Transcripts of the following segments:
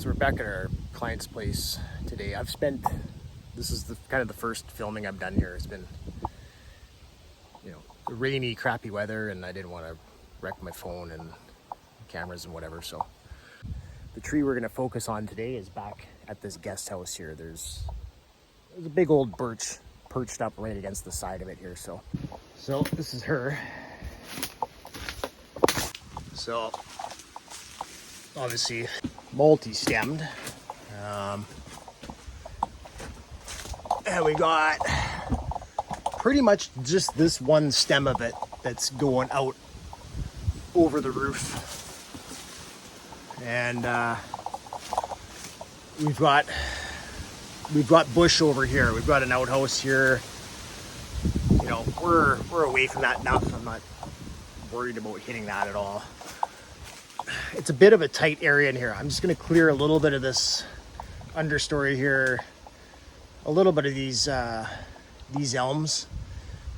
So we're back at our client's place today. This is kind of the first filming I've done here. It's been, rainy, crappy weather, and I didn't want to wreck my phone and cameras and whatever. So the tree we're going to focus on today is back at this guest house here. There's a big old birch perched up right against the side of it here. So this is her. So obviously multi-stemmed, and we got pretty much just this one stem of it that's going out over the roof, and we've got bush over here. We've got an outhouse here. We're away from that enough. I'm not worried about hitting that at all. It's a bit of a tight area in here. I'm just going to clear a little bit of this understory here, a little bit of these elms,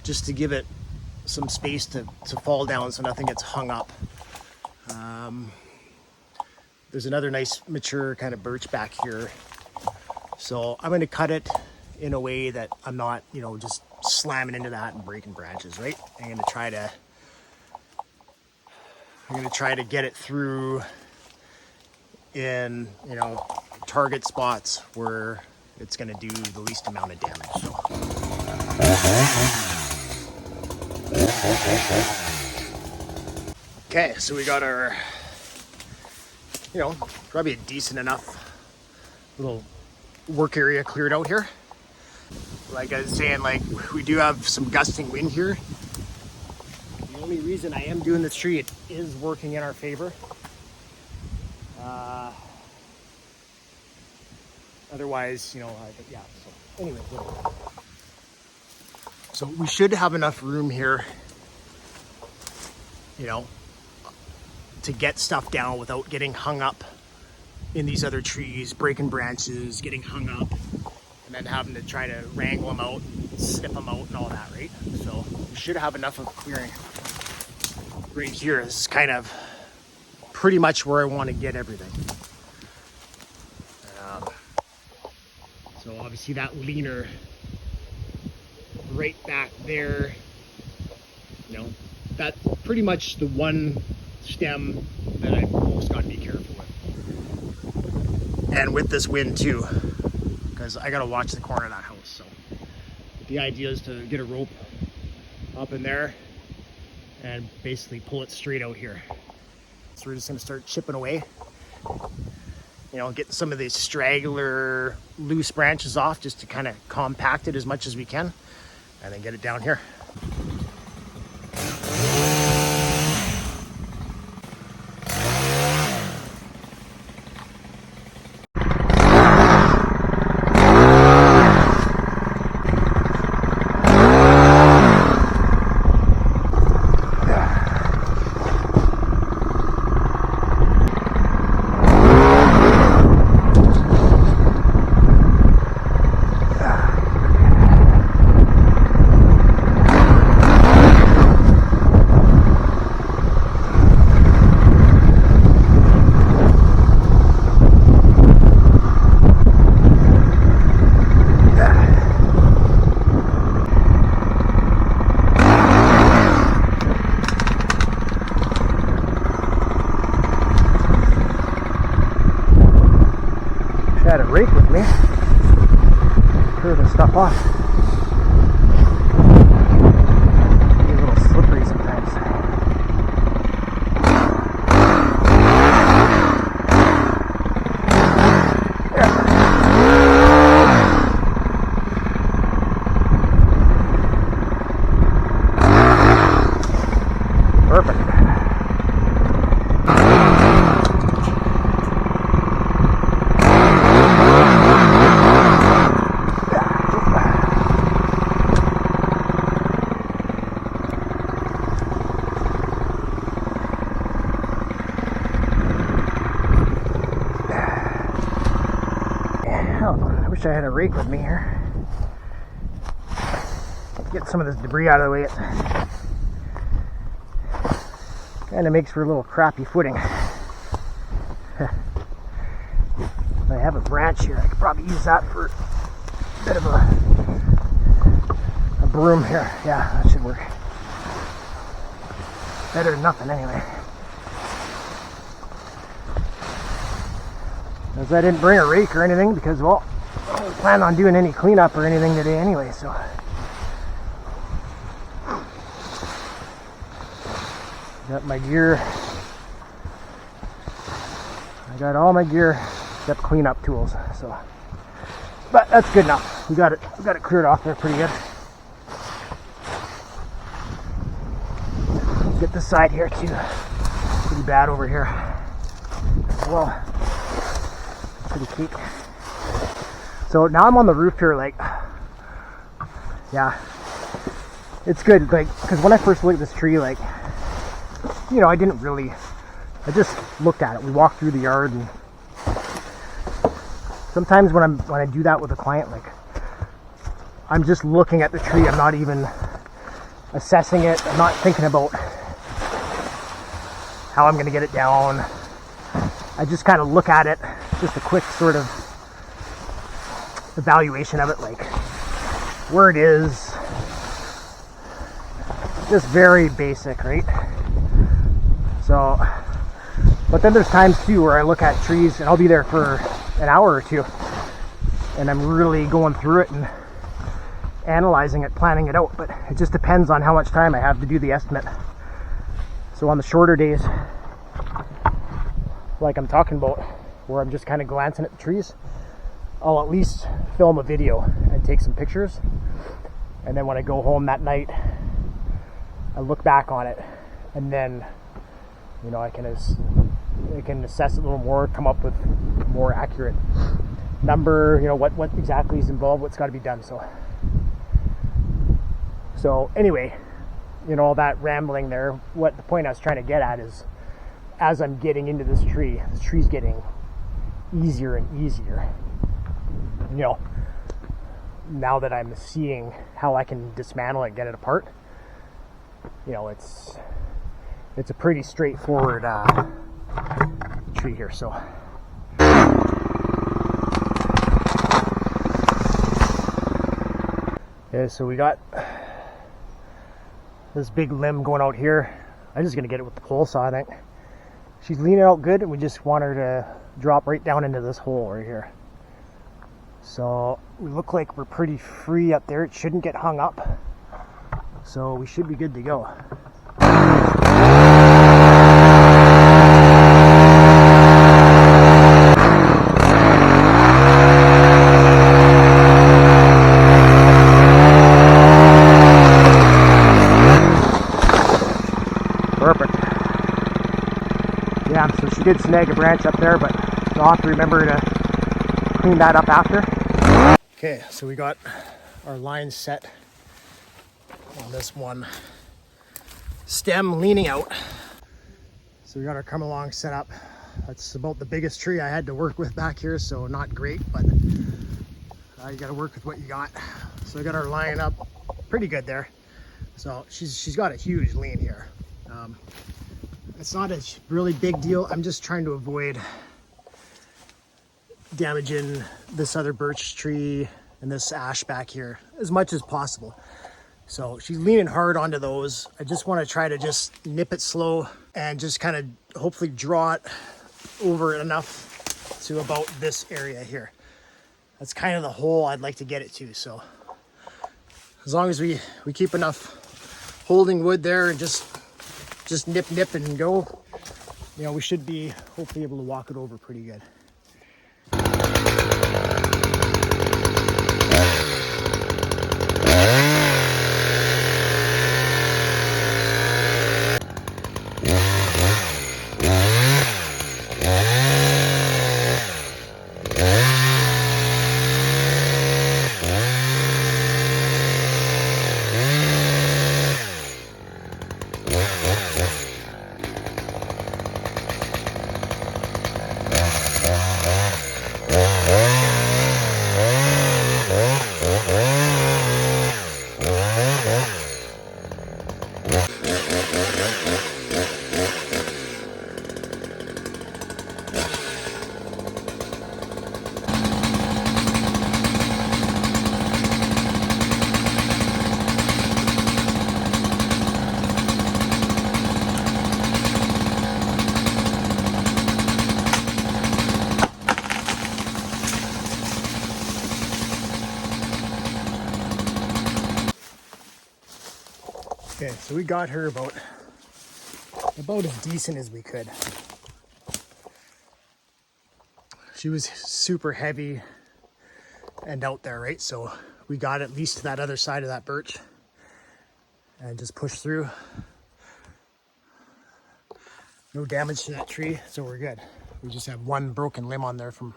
just to give it some space to fall down so nothing gets hung up. There's another nice mature kind of birch back here. So I'm going to cut it in a way that I'm not, just slamming into that and breaking branches, right? I'm going to try to get it through in, target spots where it's going to do the least amount of damage. Okay, so we got our, probably a decent enough little work area cleared out here. Like I was saying, we do have some gusting wind here. The only reason I am doing this tree, it is working in our favor. Otherwise, so anyway, whatever. So we should have enough room here, to get stuff down without getting hung up in these other trees, breaking branches, getting hung up, and then having to try to wrangle them out, snip them out and all that, right? So we should have enough of clearing. Right here is kind of pretty much where I want to get everything. So obviously that leaner right back there, that's pretty much the one stem that I've almost got to be careful with. And with this wind too, because I got to watch the corner of that house. So the idea is to get a rope up in there and basically pull it straight out here. So we're just going to start chipping away, getting some of these straggler loose branches off just to kind of compact it as much as we can, and then get it down here. Had a rake with me, clear the stuff off. Get a little slippery sometimes. Perfect. I wish I had a rake with me here. Get some of this debris out of the way. It kind of makes for a little crappy footing. I have a branch here. I could probably use that for a bit of a broom here. Yeah, that should work. Better than nothing anyway. As I didn't bring a rake or anything because, well, I don't plan on doing any cleanup or anything today anyway, so. Got my gear. I got all my gear except cleanup tools, so. But that's good enough. We got it cleared off there pretty good. Get this side here too. Pretty bad over here. Well, pretty cake. So now I'm on the roof here, like, yeah, it's good, like, because when I first looked at this tree, like, you know, I just looked at it. We walked through the yard, and sometimes when I do that with a client, like, I'm just looking at the tree. I'm not even assessing it. I'm not thinking about how I'm going to get it down. I just kind of look at it, just a quick sort of evaluation of it, like where it is. Just very basic, right? So, but then there's times too where I look at trees and I'll be there for an hour or two and I'm really going through it and analyzing it, planning it out, but it just depends on how much time I have to do the estimate. So on the shorter days, like I'm talking about, where I'm just kind of glancing at the trees, I'll at least film a video and take some pictures, and then when I go home that night, I look back on it, and then, you know, I can assess it a little more, come up with more accurate number, you know, what exactly is involved, what's got to be done. So anyway, you know, all that rambling there, what the point I was trying to get at is, as I'm getting into this tree's getting easier and easier. You know, now that I'm seeing how I can dismantle it and get it apart, you know, it's a pretty straightforward tree here. So yeah, so we got this big limb going out here. I'm just gonna get it with the pole saw, I think. She's leaning out good, and we just want her to drop right down into this hole right here. So we look like we're pretty free up there. It shouldn't get hung up, so we should be good to go. Perfect. Yeah, so she did snag a branch up there, but I'll have to remember to clean that up after. Okay, so we got our line set on this one stem leaning out. So we got our come along set up. That's about the biggest tree I had to work with back here, so not great, but you got to work with what you got. So we got our line up pretty good there. So she's got a huge lean here. It's not a really big deal. I'm just trying to avoid damaging this other birch tree and this ash back here as much as possible. So she's leaning hard onto those. I just want to try to just nip it slow and just kind of hopefully draw it over enough to about this area here. That's kind of the hole I'd like to get it to. So as long as we keep enough holding wood there and just nip and go, you know, we should be hopefully able to walk it over pretty good. Okay, so we got her about as decent as we could. She was super heavy and out there, right? So we got at least to that other side of that birch and just pushed through. No damage to that tree, so we're good. We just have one broken limb on there from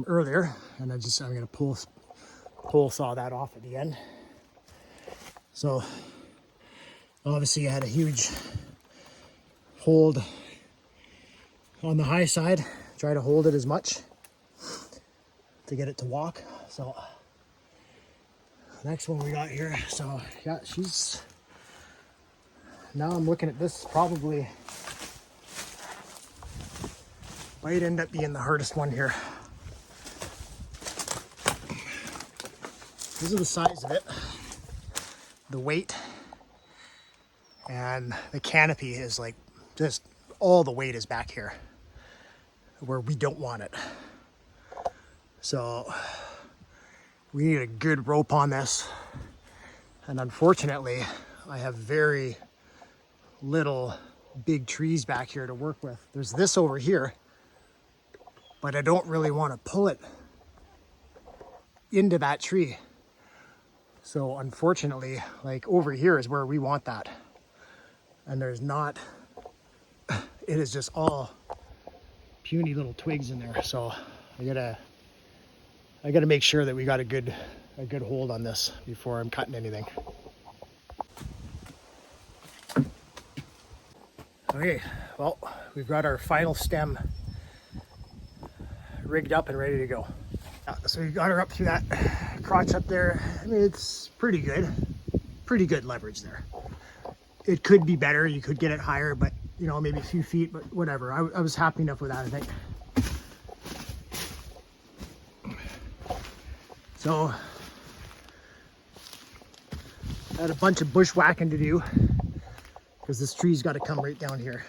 earlier, and I'm gonna pole saw that off at the end. So obviously I had a huge hold on the high side, try to hold it as much to get it to walk. So next one we got here, so yeah, now I'm looking at this, probably might end up being the hardest one here. These are the size of it, the weight, and the canopy is like just all the weight is back here where we don't want it. So we need a good rope on this, and unfortunately I have very little big trees back here to work with. There's this over here, but I don't really want to pull it into that tree. So unfortunately, like over here is where we want that. And there's not, it is just all puny little twigs in there. So I gotta make sure that we got a good hold on this before I'm cutting anything. Okay, well, we've got our final stem rigged up and ready to go. So we got her up through that crotch up there. I mean, it's pretty good leverage there. It could be better, you could get it higher, but you know, maybe a few feet, but whatever. I was happy enough with that, I think. So I had a bunch of bushwhacking to do because this tree's got to come right down here.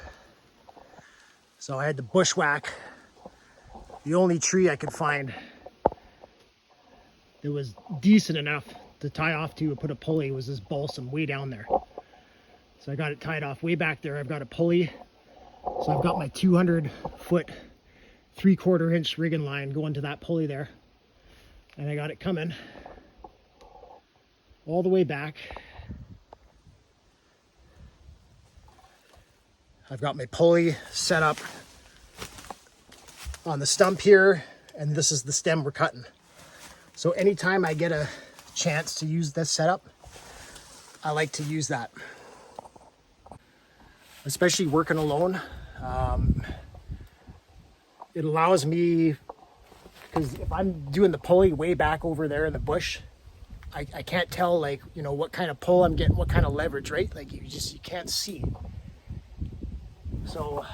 So I had to bushwhack the only tree I could find that was decent enough to tie off to and put a pulley. Was this balsam way down there. So I got it tied off way back there. I've got a pulley. So I've got my 200-foot, 3/4 inch rigging line going to that pulley there. And I got it coming all the way back. I've got my pulley set up on the stump here, and this is the stem we're cutting. So anytime I get a chance to use this setup, I like to use that. Especially working alone. It allows me, because if I'm doing the pulley way back over there in the bush, I can't tell, like, you know, what kind of pull I'm getting, what kind of leverage, right? Like you can't see. So,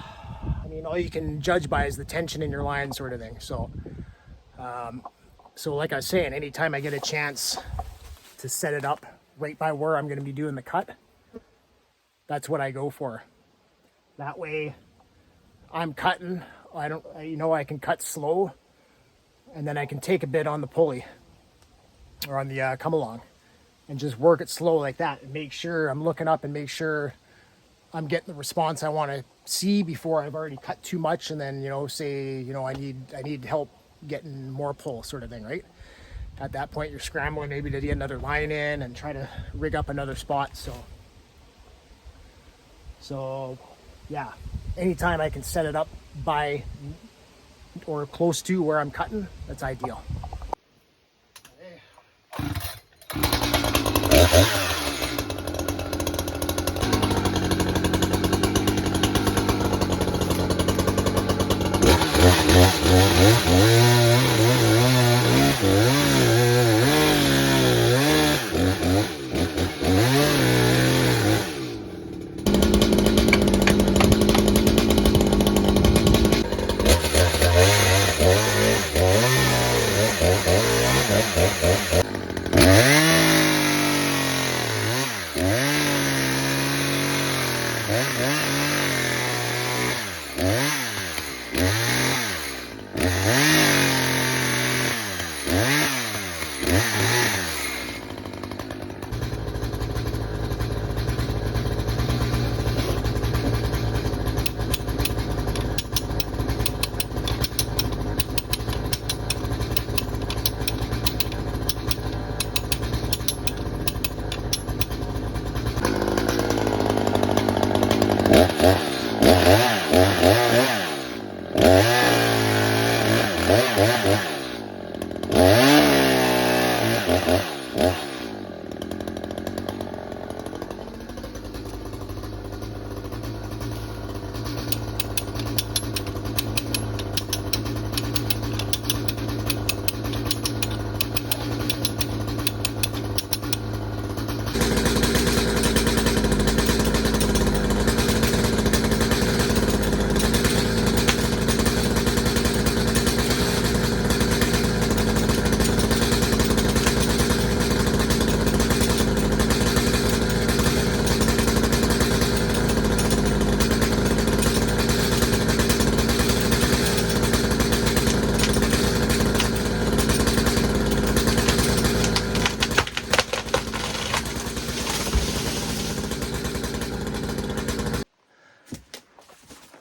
I mean, all you can judge by is the tension in your line, sort of thing. So, so like I was saying, anytime I get a chance to set it up right by where I'm going to be doing the cut, that's what I go for. That way I'm cutting, I can cut slow, and then I can take a bit on the pulley or on the come along and just work it slow like that and make sure I'm looking up and make sure I'm getting the response I want to see before I've already cut too much, and then, you know, say, you know, I need help getting more pull, sort of thing, right? At that point you're scrambling maybe to get another line in and try to rig up another spot. So yeah, anytime I can set it up by or close to where I'm cutting, that's ideal.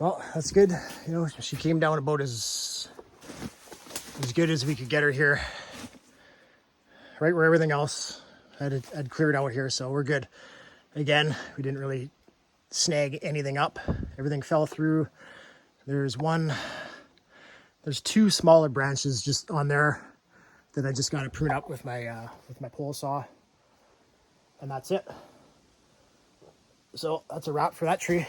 Well, that's good. You know, she came down about as good as we could get her here. Right where everything else had cleared out here, so we're good. Again, we didn't really snag anything up. Everything fell through. There's two smaller branches just on there that I just got to prune up with my pole saw, and that's it. So that's a wrap for that tree.